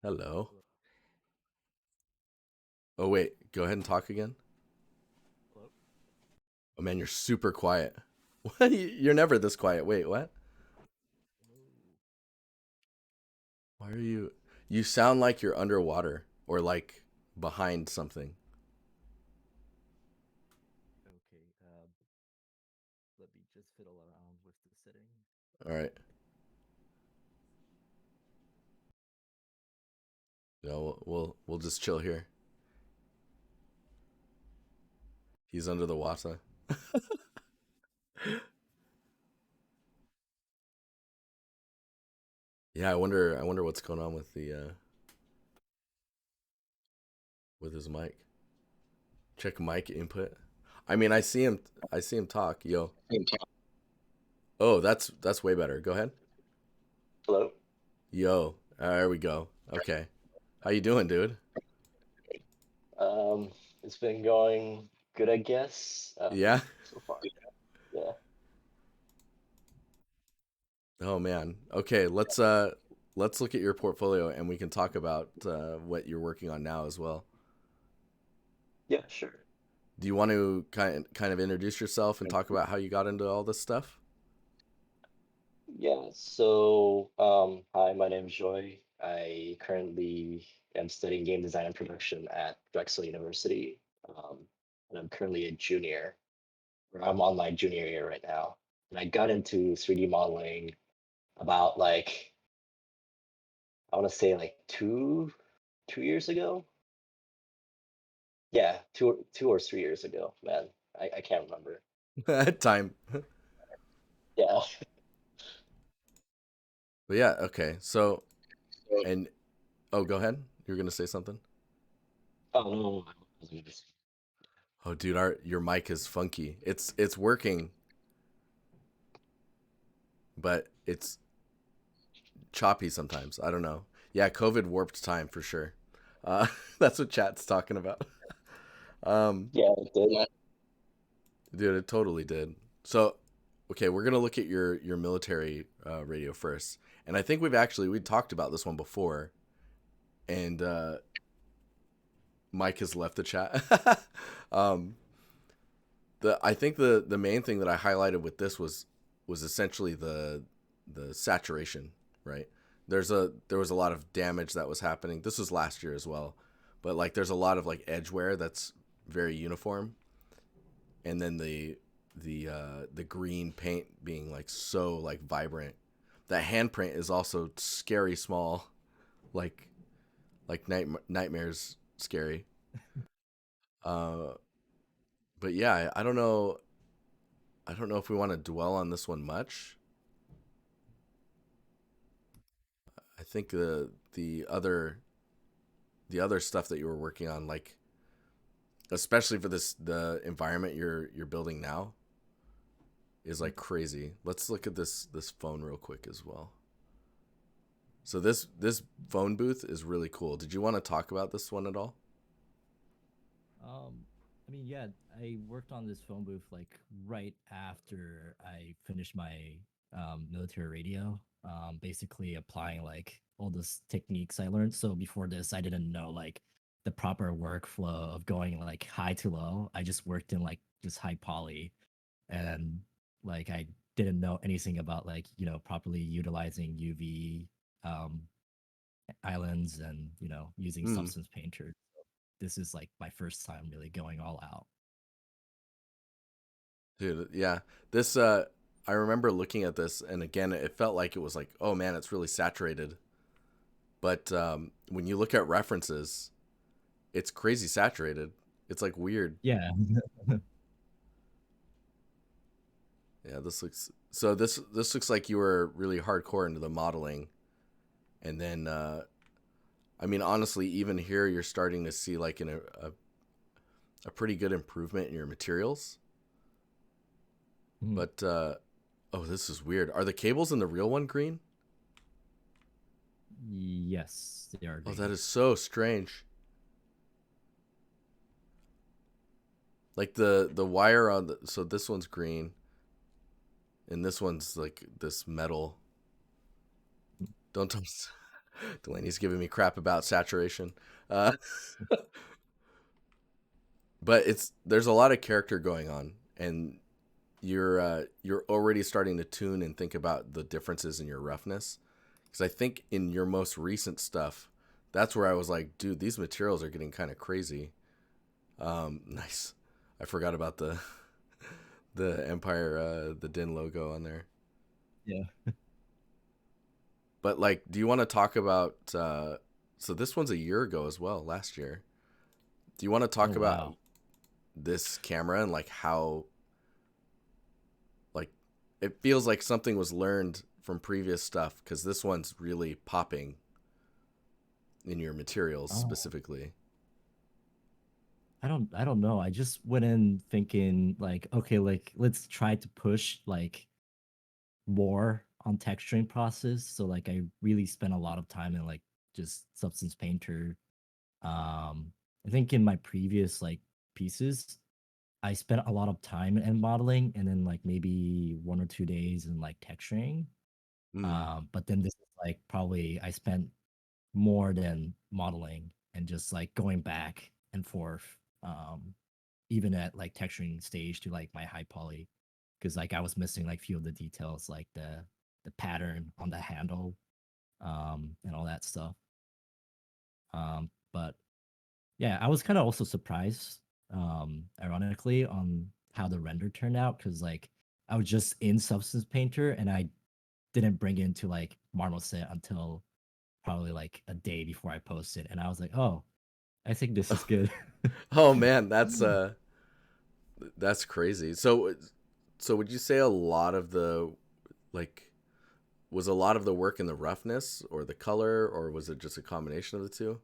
Hello. Hello. Oh wait, go ahead and talk again. Hello. Oh man, you're super quiet. What? You're never this quiet. Wait, what? Hello. Why are you? You sound like you're underwater or like behind something. Okay. Let me just fiddle around with the setting. All right. No, we'll just chill here. He's under the water. Yeah, I wonder what's going on with the with his mic. Check mic input. I mean, I see him talk. Yo. Oh, that's way better. Go ahead. Hello. Yo. There we go. Okay. How you doing, dude? It's been going good, I guess. Yeah. So far. Yeah. Oh man. Okay, let's look at your portfolio and we can talk about what you're working on now as well. Yeah, sure. Do you want to kind of introduce yourself and talk about how you got into all this stuff? Yeah. Hi, my name is Joy. I currently am studying game design and production at Drexel University. Um, and I'm currently a junior, or I'm on my junior year right now. And I got into 3D modeling about I want to say like two years ago. Yeah, two or 3 years ago, man. I can't remember. Time. Yeah. But yeah, okay. So and oh, go ahead. You're gonna say something. Oh no, I wasn't gonna say. Oh, dude, our your mic is funky. It's working, but it's choppy sometimes. I don't know. Yeah, COVID warped time for sure. Uh, that's what chat's talking about. Um, Yeah, it did. Dude, it totally did. So, okay, we're gonna look at your military radio first, and I think we talked about this one before, and Mike has left the chat. um, the I think the main thing that I highlighted with this was essentially the saturation, right? There was a lot of damage that was happening. This was last year as well, but like there's a lot of like edge wear that's very uniform, and then the green paint being like so like vibrant. That handprint is also scary small, like nightmares scary. Uh, but yeah, I don't know if we want to dwell on this one much. I think the other stuff that you were working on, like especially for this the environment you're building now, is like crazy. Let's look at this phone real quick as well. So this phone booth is really cool. Did you want to talk about this one at all? Um, yeah, I worked on this phone booth like right after I finished my military radio. Basically applying like all those techniques I learned. So before this, I didn't know like the proper workflow of going like high to low. I just worked in like just high poly, and like I didn't know anything about like properly utilizing UV um islands and using Hmm. substance painter. This is like my first time really going all out. Dude, yeah. This I remember looking at this and again it felt like it was like, oh man, it's really saturated. But when you look at references, it's crazy saturated. It's like weird. Yeah. Yeah, this looks like you were really hardcore into the modeling, and then I mean honestly, even here you're starting to see like a pretty good improvement in your materials. Mhm. But oh, this is weird. Are the cables in the real one green? Yes, they are Oh, that green. is so strange. Like the wire on the so this one's green and this one's like this metal. Don't tell me. Delaney's giving me crap about saturation. Uh, but there's a lot of character going on, and you're already starting to tune and think about the differences in your roughness. Because I think in your most recent stuff, that's where I was like, dude, these materials are getting kind of crazy. Nice. I forgot about the Empire, the Din logo on there. Yeah. But like, do you want to talk about? So this one's a year ago as well, last year. Do you want to Oh talk about wow. this camera and like how, like, it feels like something was learned from previous stuff because this one's really popping in your materials Oh, specifically. I don't know. I just went in thinking like, okay, like let's try to push like more on texturing process. So like I really spent a lot of time in like just Substance Painter. I think in my previous like pieces, I spent a lot of time in modeling and then like maybe 1 or 2 days in like texturing. Mm. But then this is like probably I spent more than modeling and just like going back and forth, um, even at like texturing stage to like my high poly, because like I was missing like few of the details like the pattern on the handle, and all that stuff. But yeah, I was kind of also surprised, ironically, on how the render turned out because like I was just in Substance Painter and I didn't bring it into like Marmoset until probably like a day before I posted, and I was like, oh, I think this is good. Oh man, that's crazy. So would you say a lot of the like was a lot of the work in the roughness or the color, or was it just a combination of the two?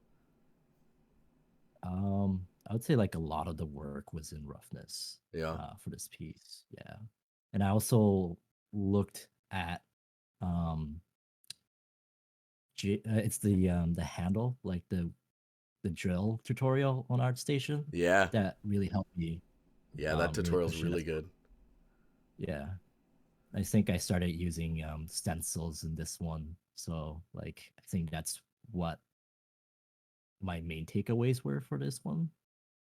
I would say like a lot of the work was in roughness, Yeah. for this piece. Yeah, and I also looked at, um, it's the handle, like the drill tutorial on Artstation, Yeah. that really helped me, Yeah, that really tutorial's push it really as well. good. Yeah, I think I started using stencils in this one, so like I think that's what my main takeaways were for this one.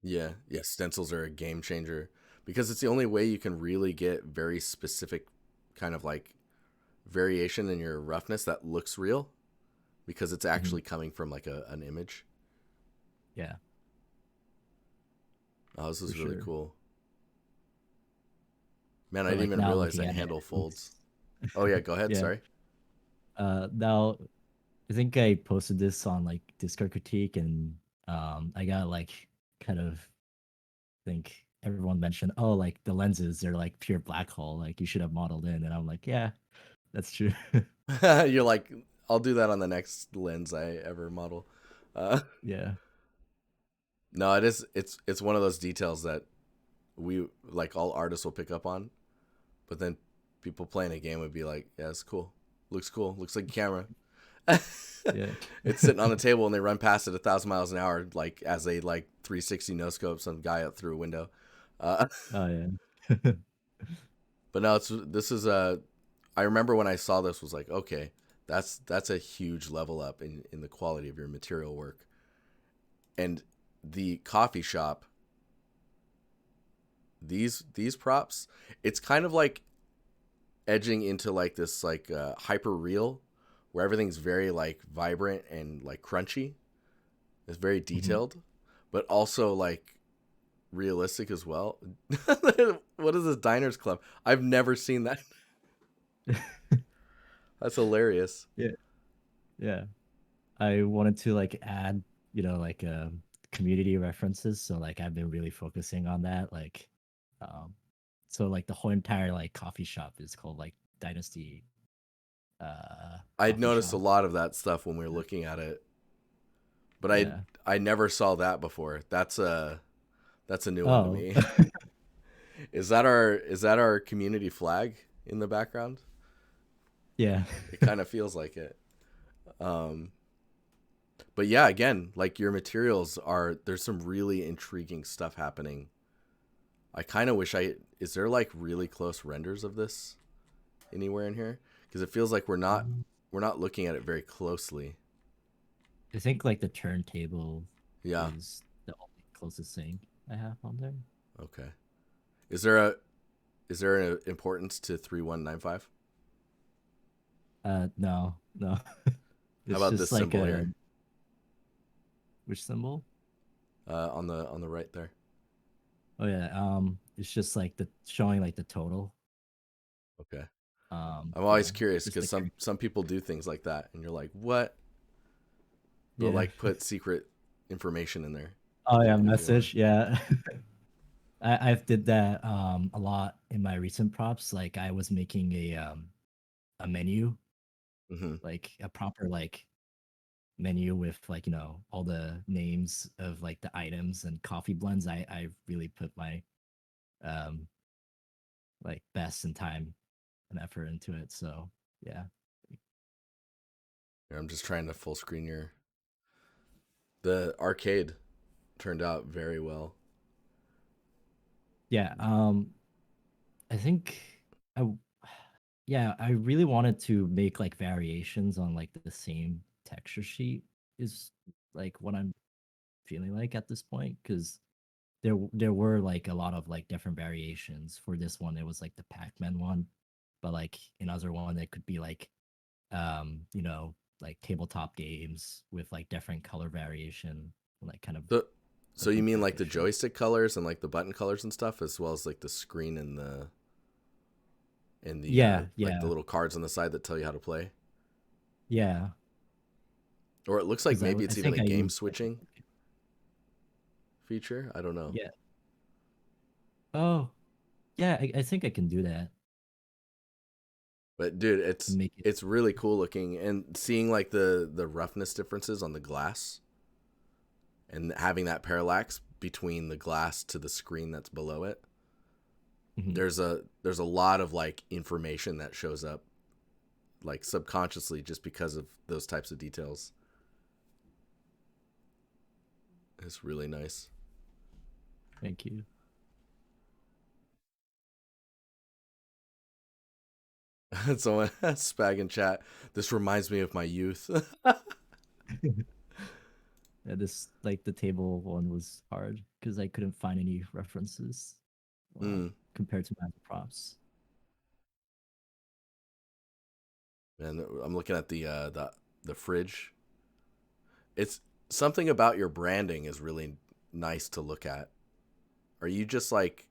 Yeah. Yeah, stencils are a game changer because it's the only way you can really get very specific kind of like variation in your roughness that looks real because it's Mhm. actually coming from like an image. Yeah, Oh, this for is really sure. cool. Man, I But didn't like even now realize looking that at it, handle it folds. looks Oh yeah, go ahead. yeah. Sorry. Now I think I posted this on like Discord critique, and I got like kind of think everyone mentioned, oh, like the lenses are like pure black hole, like you should have modeled in, and I'm like, yeah, that's true. You're like, I'll do that on the next lens I ever model. Uh, Yeah, no, it is. It's one of those details that we like all artists will pick up on, but then people playing a game would be like, yeah, it's cool. Looks cool. Looks like a camera. yeah. It's sitting on the table and they run past it 1,000 miles an hour, like as they like 360 no scope some guy up through a window. Uh, Oh yeah. but no, this is a. I remember when I saw this was like, okay, that's a huge level up in the quality of your material work. And the coffee shop, these props, it's kind of like edging into like this like hyper real, where everything's very like vibrant and like crunchy. It's very Mhm. detailed, but also like realistic as well. What is this Diners Club? I've never seen that. That's hilarious. Yeah, yeah. I wanted to like add, like community references. So like I've been really focusing on that. Like, um, so like the whole entire like coffee shop is called like Dynasty I'd Coffee noticed a Shop. lot of that stuff when we were looking at it, but Yeah. I never saw that before. That's a new one to Oh, me. Is that our community flag in the background? yeah. It kind of feels like it. Um, but yeah, again, like your materials are there's some really intriguing stuff happening. I kind of wish I is there like really close renders of this anywhere in here because it feels like Um, we're not looking at it very closely. I think like the turntable Yeah. is the only closest thing I have on there. Okay. Is there a is there an importance to 3195? No, no. How It's about this just like symbol a here? which symbol? On the right there. Oh yeah, it's just like the showing like the total. Okay. I'm always Yeah, curious just because the current. some people do things like that, and you're like, what? They'll Yeah. like put secret information in there Oh yeah, if you want. message. Yeah. I've did that a lot in my recent props. Like I was making a menu, Hmm. like a proper like menu with like, all the names of like the items and coffee blends. I really put my um like best and time and effort into it. So yeah. I'm just trying to full screen your. The arcade turned out very well. Yeah. I think I w- yeah, I really wanted to make like variations on like the same texture sheet is like what I'm feeling like at this point because there were like a lot of like different variations. For this one it was like the Pac-Man one, but like in other one it could be like like tabletop games with like different color variation, like kind of So, so you different mean like the texture. joystick colors and like the button colors and stuff, as well as like the screen and the Yeah, like the yeah, little cards on the side that tell you how to play? yeah, Or it looks like because maybe I it's even a think I game used switching feature. I don't know. yeah. Oh yeah, I think I can do that But dude, to make it. it's really cool looking and seeing like the roughness differences on the glass and having that parallax between the glass to the screen that's below it. Mhm. There's a lot of like information that shows up like subconsciously just because of those types of details. It's really nice. Thank you. Someone spag in chat. This reminds me of my youth. Yeah, this like the table one was hard because I couldn't find any references Mm, compared to my other props. and I'm looking at the fridge. It's something about your branding is really nice to look at. Are you just like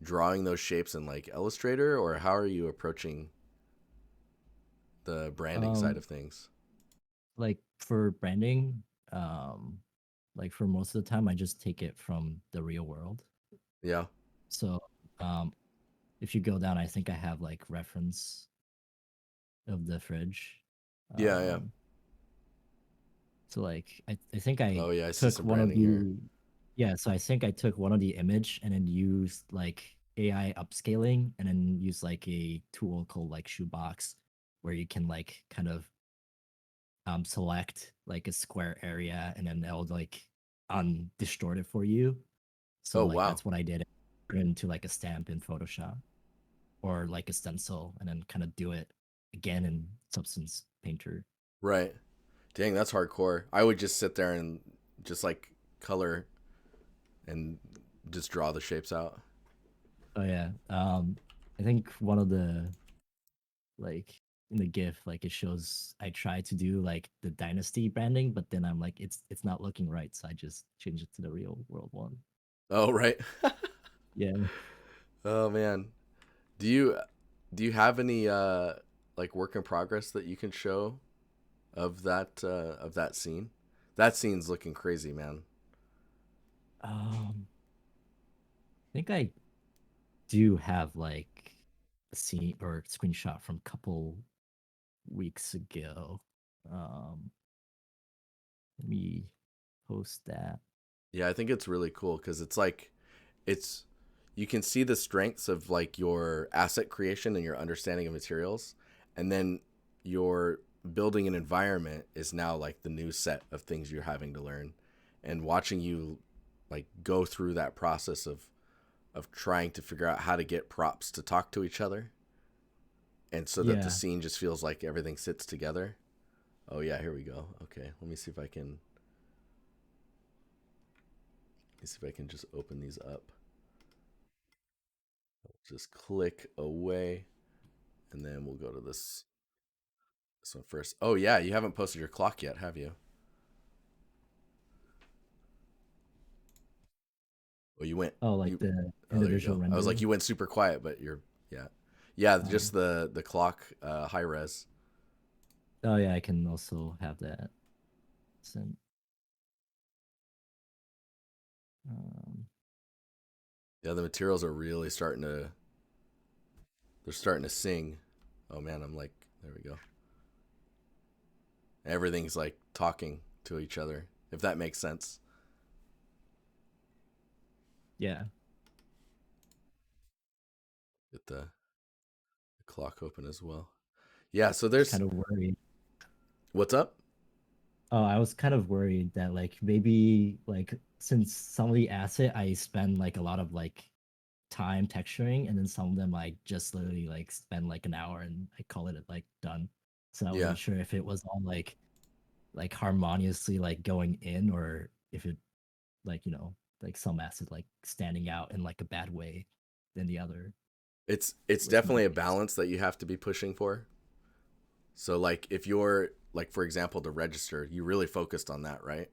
drawing those shapes in like Illustrator, or how are you approaching the branding side Um, of things? like for branding, um, like for most of the time, I just take it from the real world. Yeah, So, um, if you go down, I think I have like reference of the fridge. yeah, yeah. Um, so like I think I Oh yeah, I see took some one of branding here. the yeah, so I think I took one of the image and then used like AI upscaling and then used like a tool called like Shoebox where you can like kind of select like a square area and then they'll like distort it for you. So Oh like wow, that's what I did into like a stamp in Photoshop or like a stencil and then kind of do it again in Substance Painter. right. Dang, that's hardcore. I would just sit there and just like color and just draw the shapes out. Oh yeah. I think one of the like in the GIF, like it shows I try to do like the dynasty branding, but then I'm like it's not looking right, so I just change it to the real world one. Oh right. Yeah. Oh man. Do you do you have any like work in progress that you can show of that scene? That scene's looking crazy, man. I think I do have like a scene or a screenshot from a couple weeks ago. Um, Let me post that. Yeah, I think it's really cool because it's like it's you can see the strengths of like your asset creation and your understanding of materials, and then your building an environment is now like the new set of things you're having to learn, and watching you like go through that process of trying to figure out how to get props to talk to each other and so that the Yeah. scene just feels like everything sits together. Oh yeah, here we go. Okay, let me see if I can. Let me see if I can just open these up. Just click away, and then we'll go to this one first. Oh yeah, you haven't posted your clock yet, have you? Oh, you went. Oh, like You. the Oh, there you individual go. I was like, render. you went super quiet, but you're. Yeah, yeah. Oh, Just the clock, high res. oh yeah, I can also have that. Sent. Um, Yeah, the materials are really starting to. They're starting to sing. Oh man, I'm like, there we go. Everything's like talking to each other, if that makes sense. yeah, Get the clock open as well. Yeah, so I was there's kind of worried. what's up? Oh, I was kind of worried that like maybe like since some of the asset I spend like a lot of like time texturing, and then some of them I just literally like spend like an hour and I call it like done. So I Yeah, wasn't sure if it was all like harmoniously like going in, or if it like like some asset like standing out in like a bad way than the other it's was my definitely a case. balance that you have to be pushing for. So like if you're like for example the register, you really focused on that, right?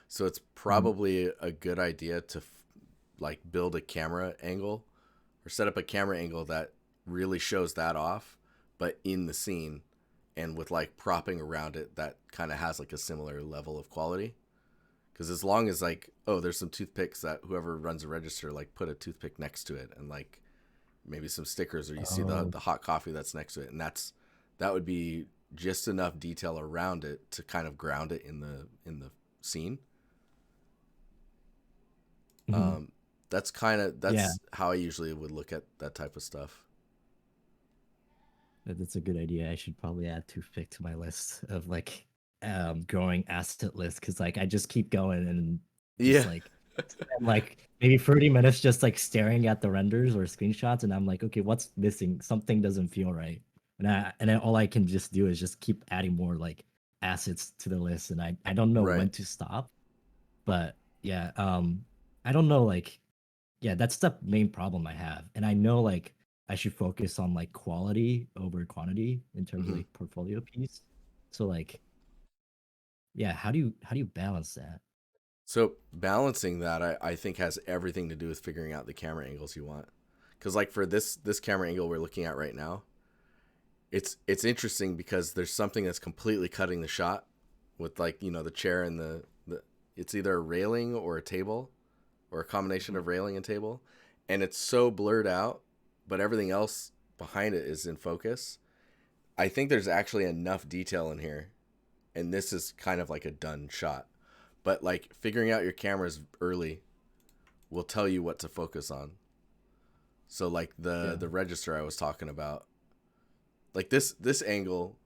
So it's Mhm. probably a good idea to like build a camera angle or set up a camera angle that really shows that off, but in the scene and with like propping around it that kind of has like a similar level of quality. Because as long as like, oh, there's some toothpicks that whoever runs a register like put a toothpick next to it, and like maybe some stickers, or you see Oh. the hot coffee that's next to it, and that would be just enough detail around it to kind of ground it in the scene. Mhm. Um, Yeah, that's how I usually would look at that type of stuff. that's a good idea. I should probably add toothpick to my list of like growing asset list, because like I just keep going and just Yeah, like spend like maybe 30 minutes just like staring at the renders or screenshots, and I'm like, okay, what's missing? Something doesn't feel right. And then all I can just do is just keep adding more like assets to the list, and I don't know right. when to stop. But yeah, I don't know, like, yeah, that's the main problem I have. And I know like I should focus on like quality over quantity in terms of Hmm. like portfolio piece. So like, yeah, how do you balance that? So balancing that, I think has everything to do with figuring out the camera angles you want. Because like for this camera angle we're looking at right now, it's interesting because there's something that's completely cutting the shot with like the chair and the it's either a railing or a table or a combination Mhm. of railing and table, and it's so blurred out, but everything else behind it is in focus. I think there's actually enough detail in here, and this is kind of like a done shot. But like figuring out your cameras early will tell you what to focus on. So like Yeah. the register I was talking about, like this angle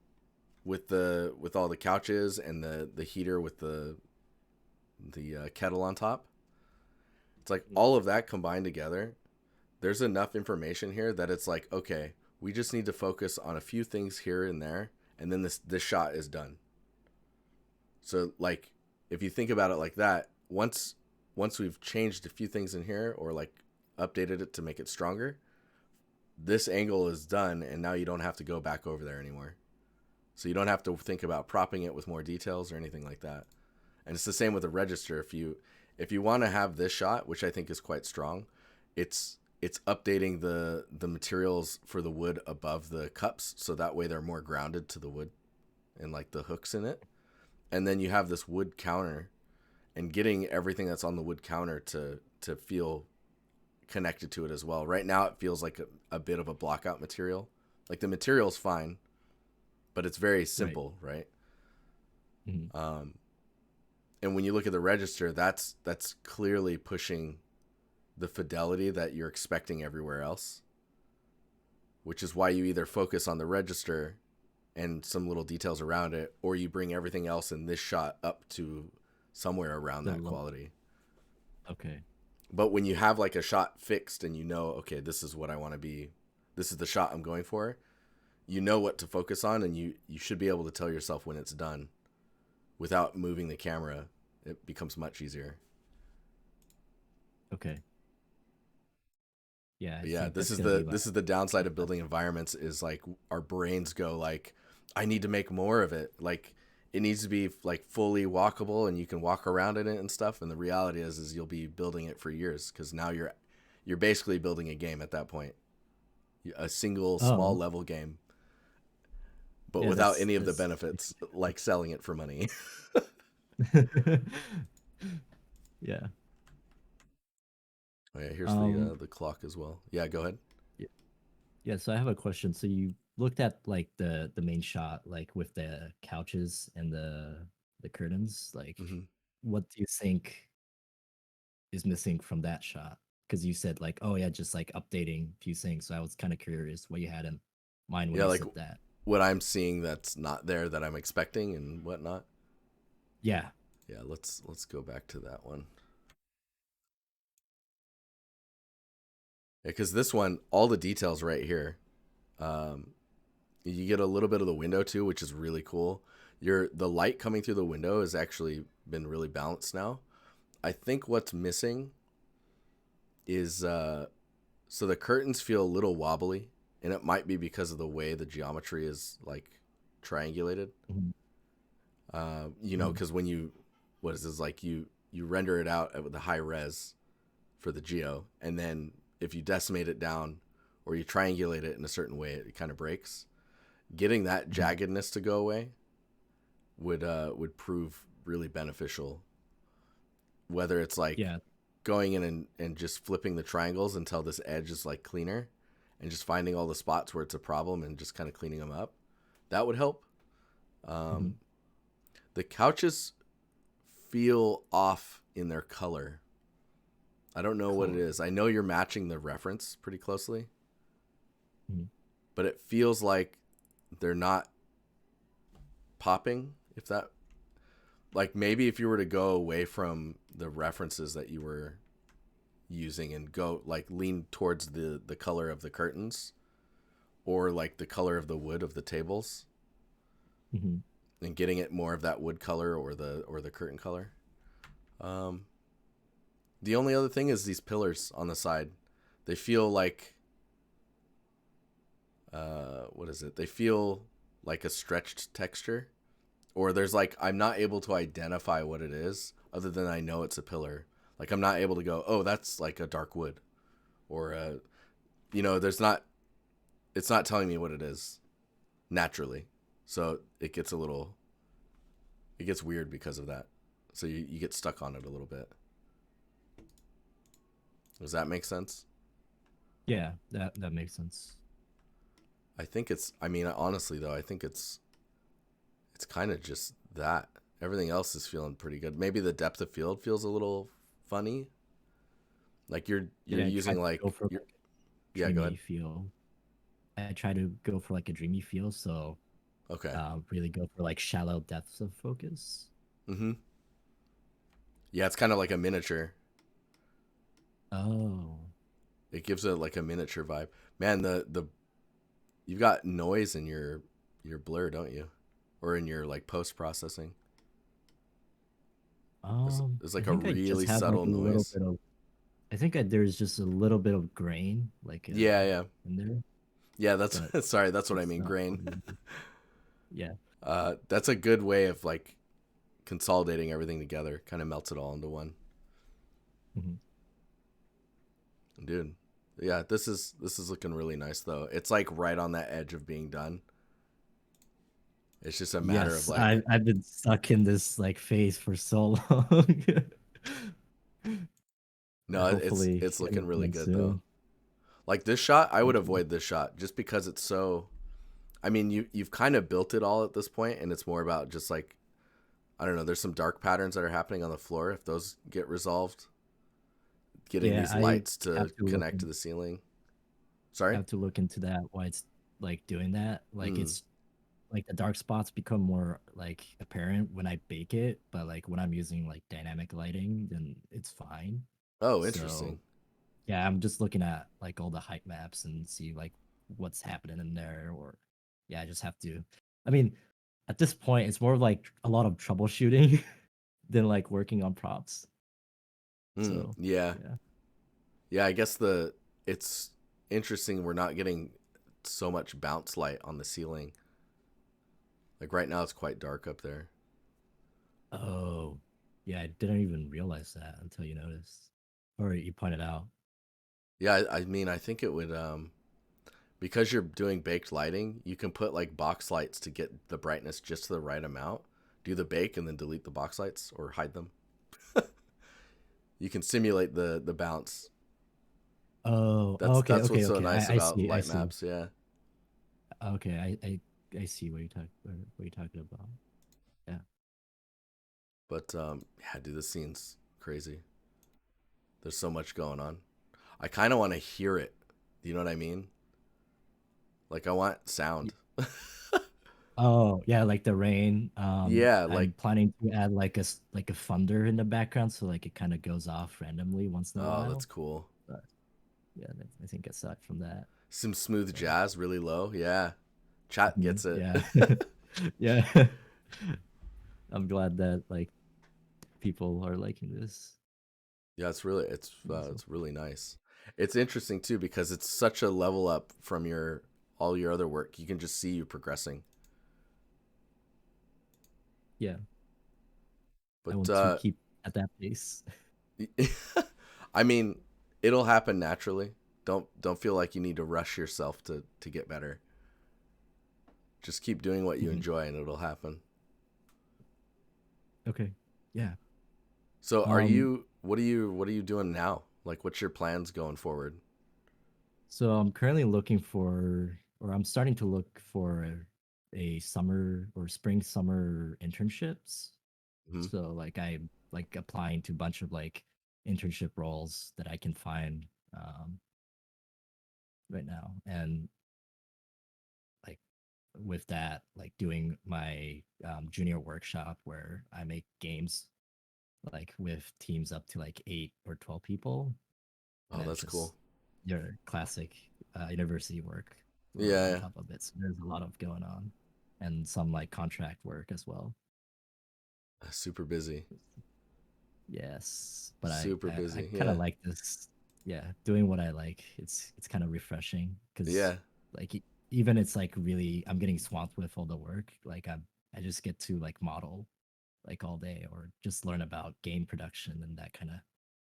with all the couches and the heater with the kettle on top. It's like Mhm. all of that combined together. There's enough information here that it's like, okay, we just need to focus on a few things here and there, and then this shot is done. So like, if you think about it like that, once we've changed a few things in here or like updated it to make it stronger, this angle is done, and now you don't have to go back over there anymore. So you don't have to think about propping it with more details or anything like that. And it's the same with the register. If you want to have this shot, which I think is quite strong, it's updating the materials for the wood above the cups so that way they're more grounded to the wood and like the hooks in it. And then you have this wood counter and getting everything that's on the wood counter to feel connected to it as well. Right now it feels like a bit of a blockout material. Like the material's fine, but it's very Right. simple, right? Mhm. Um, and when you look at the register, that's clearly pushing the fidelity that you're expecting everywhere else, which is why you either focus on the register and some little details around it, or you bring everything else in this shot up to somewhere around The that low. quality. Okay. But when you have like a shot fixed and you know, okay, this is what I want to be, this is the shot I'm going for, you know what to focus on, and you should be able to tell yourself when it's done. without moving the camera, it becomes much easier. Okay. Yeah, I But yeah, think that's gonna be this my is the downside of building environments is like our brains go like, I need to make more of it. Like it needs to be like fully walkable and you can walk around in it and stuff. And the reality is you'll be building it for years because now you're basically building a game at that point, a single small Oh, level game, but yeah, without any of the that's benefits like selling it for money. yeah. Oh, yeah, here's Um, the clock as well. Yeah, go ahead. yeah, yeah, so I have a question. So you looked at like the main shot, like with the couches and the curtains. Like, Hmm. what do you think is missing from that shot? Because you said like, oh yeah, just like updating a few things. So I was kind of curious what you had in mind when Yeah, you like said that. what I'm seeing that's not there that I'm expecting and whatnot. Yeah. Yeah, let's go back to that one. Because this one, all the details right here. Um, you get a little bit of the window too, which is really cool. The light coming through the window has actually been really balanced now. I think what's missing is so the curtains feel a little wobbly, and it might be because of the way the geometry is like triangulated. Mhm, You know, mhm, because when you what is this like you render it out with the high res for the geo, and then if you decimate it down or you triangulate it in a certain way, it kind of breaks. Getting that mhm. jaggedness to go away would prove really beneficial. Whether it's like Yeah. going in and just flipping the triangles until this edge is like cleaner, and just finding all the spots where it's a problem and just kind of cleaning them up, that would help. Mhm. Um, the couches feel off in their color. I don't know what it Color. is. I know you're matching the reference pretty closely, Mhm. but it feels like they're not popping. If that, like, maybe if you were to go away from the references that you were using and go like lean towards the color of the curtains or like the color of the wood of the tables Mhm. and getting it more of that wood color or the curtain color. Um, the only other thing is these pillars on the side. They feel like what is it? They feel like a stretched texture, or there's like I'm not able to identify what it is other than I know it's a pillar. Like I'm not able to go, oh, that's like a dark wood, or there's not. It's not telling me what it is naturally, so it gets weird because of that. So you get stuck on it a little bit. Does that make sense? Yeah, that makes sense. I think it's. I mean, honestly though, I think it's kind of just that. Everything else is feeling pretty good. Maybe the depth of field feels a little funny. Like you're Yeah, I try using to go like for you're like yeah. Go ahead. dreamy feel. I try to go for like a dreamy feel, so Okay. really go for like shallow depths of focus. Mm-hmm. Yeah, it's kind of like a miniature. Oh. It gives it like a miniature vibe. Man, the you've got noise in your blur, don't you? Or in your like post processing. It's I like a think I just really have like subtle a little noise. bit of. I think there's just a little bit of grain, like Yeah, yeah, in there, yeah. That's but sorry. That's what I it's mean. not Grain. totally. Yeah. That's a good way of like consolidating everything together. Kind of melts it all into one. Mhm. Dude, yeah. This is looking really nice though. It's like right on that edge of being done. It's just a matter of Yes, like I've been stuck in this like phase for so long. no, Hopefully it's looking getting really done good though. soon. Like this shot, I would Thank you. avoid this shot just because it's so. I mean, you've kind of built it all at this point, and it's more about just like I don't know. There's some dark patterns that are happening on the floor. If those get resolved, getting Yeah, these I lights have to to look connect to in, the ceiling. Sorry. have to look into that why it's like doing that. Like Mm. it's like the dark spots become more like apparent when I bake it, but like when I'm using like dynamic lighting, then it's fine. Oh, So interesting. yeah, I'm just looking at like all the height maps and see like what's happening in there, or yeah, I just have to. I mean, at this point, it's more of like a lot of troubleshooting than like working on props. So Yeah. yeah. Yeah, I guess it's interesting we're not getting so much bounce light on the ceiling. Like right now it's quite dark up there. Oh, yeah. I didn't even realize that until you noticed, or you pointed out. Yeah, I mean I think it would because you're doing baked lighting, you can put like box lights to get the brightness just to the right amount. Do the bake and then delete the box lights or hide them. You can simulate the bounce. Oh, okay, That's okay, what's so okay. nice I about see. I light see. maps. Yeah, Okay, I see what you're talking about. Yeah. but yeah, dude, this scene's crazy. There's so much going on. I kind of want to hear it. You know what I mean? Like I want sound. Oh, yeah, like the rain. Yeah, like I'm planning to add like a thunder in the background so like it kind of goes off randomly once in a oh, that's while. cool. But yeah, I think aside from that, Some smooth so jazz, really low. Yeah, chat gets it. yeah, yeah. I'm glad that like people are liking this. Yeah, So, it's really nice. It's interesting too because it's such a level up from your all your other work. You can just see you progressing. yeah, I But want to keep at that pace. I mean, it'll happen naturally. Don't feel like you need to rush yourself to get better. Just keep doing what you Mhm. enjoy and it'll happen. Okay. Yeah. So, are Um, you what are you doing now? Like what's your plans going forward? so I'm currently looking for, or I'm starting to look for a summer or spring summer internships. Hmm. So like I'm like applying to a bunch of like internship roles that I can find right now, and like with that, like doing my junior workshop where I make games like with teams up to like 8 or 12 people, and Oh, then that's just cool. your classic university work on Yeah, top of it. So there's a lot of going on, and some like contract work as well. yeah. Super busy. Yes, but Super I busy. kind of Yeah. like this. Yeah, doing what I like. It's kind of refreshing because Yeah. like even it's like really I'm getting swamped with all the work. Like I just get to like model like all day or just learn about game production, and that kind of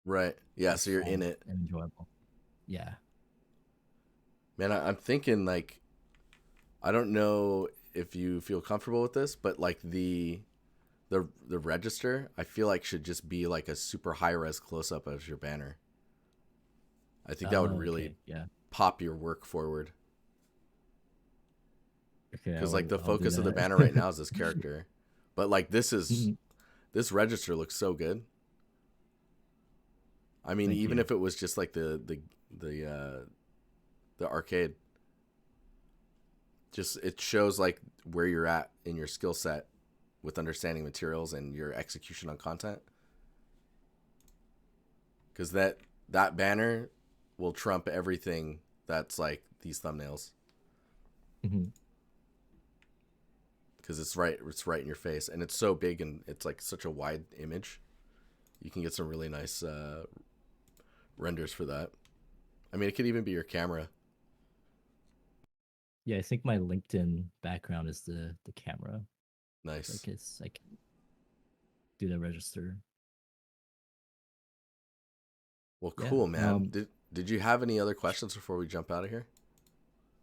Right. Yeah, is so you're in fun it. and enjoyable. Yeah. Man, I'm thinking like I don't know if you feel comfortable with this, but like the register, I feel like should just be like a super high res close up of your banner. I think that would Oh, really okay. Yeah. pop your work forward. Okay. Because like the I'll do focus of the banner right that. now is this character, but like this register looks so good. I mean, Thank even you. if it was just like the the arcade, just it shows like where you're at in your skill set with understanding materials and your execution on content. Because that banner will trump everything that's like these thumbnails. Mhm. Because it's right in your face and it's so big and it's like such a wide image. You can get some really nice renders for that. I mean, it could even be your camera. Yeah, I think my LinkedIn background is the camera. So I Nice. guess I can do the register. Well, Yeah. cool, man. Did you have any other questions before we jump out of here?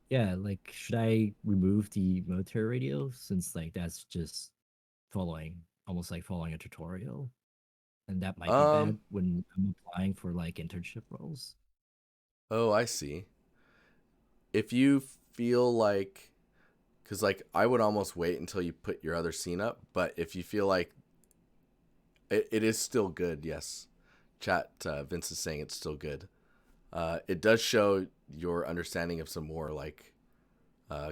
Yeah, like should I remove the military radio since like that's just following almost like following a tutorial, and that might be bad Um. when I'm applying for like internship roles. Oh, I see. If you feel like, because like I would almost wait until you put your other scene up, but if you feel like it is still good, yes. Chat Vince is saying it's still good. It does show your understanding of some more like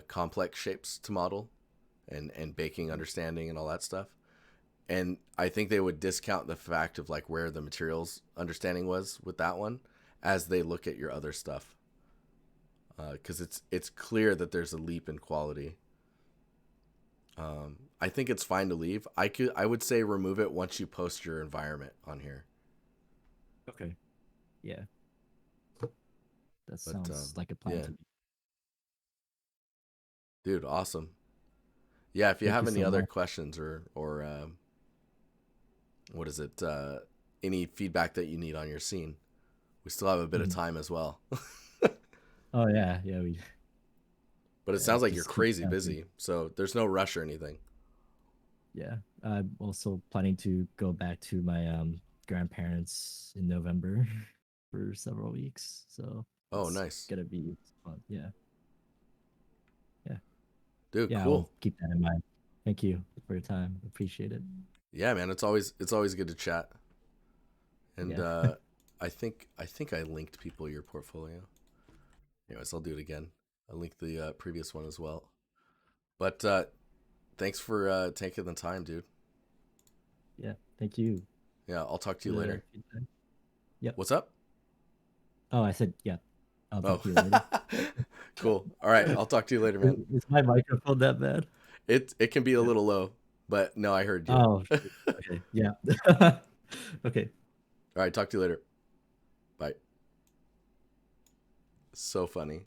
complex shapes to model and baking understanding and all that stuff. And I think they would discount the fact of like where the materials understanding was with that one as they look at your other stuff because it's clear that there's a leap in quality. I think it's fine to leave. I would say remove it once you post your environment on here. Okay. Yeah. That But sounds like a plan yeah, to me. dude, awesome. Yeah, if you Thank have you any so other much. questions or what is it? Any feedback that you need on your scene, we still have a bit of Mhm. time as well. Oh yeah, yeah. We But it sounds like you're just keep crazy dancing. busy, so there's no rush or anything. Yeah. I'm also planning to go back to my grandparents in November for several weeks. So Oh, it's nice, gonna be fun. Yeah. Yeah. dude. Yeah, I'll Cool. keep that in mind. Thank you for your time. Appreciate it. Yeah, man. It's always good to chat. And Yeah. I think I linked people your portfolio. Anyways, I'll do it again. I linked the previous one as well. But thanks for taking the time, dude. Yeah. Thank you Yeah, I'll talk to for you the later. feedback. Yep. What's up? Oh, I said yeah. I'll Oh, talk to you later. cool. All right, I'll talk to you later, man. Is my microphone that bad? It can be a Yeah. little low, but no, I heard you. Oh, All shoot. Okay. Yeah. Okay. right, talk to you later. Bye. So funny.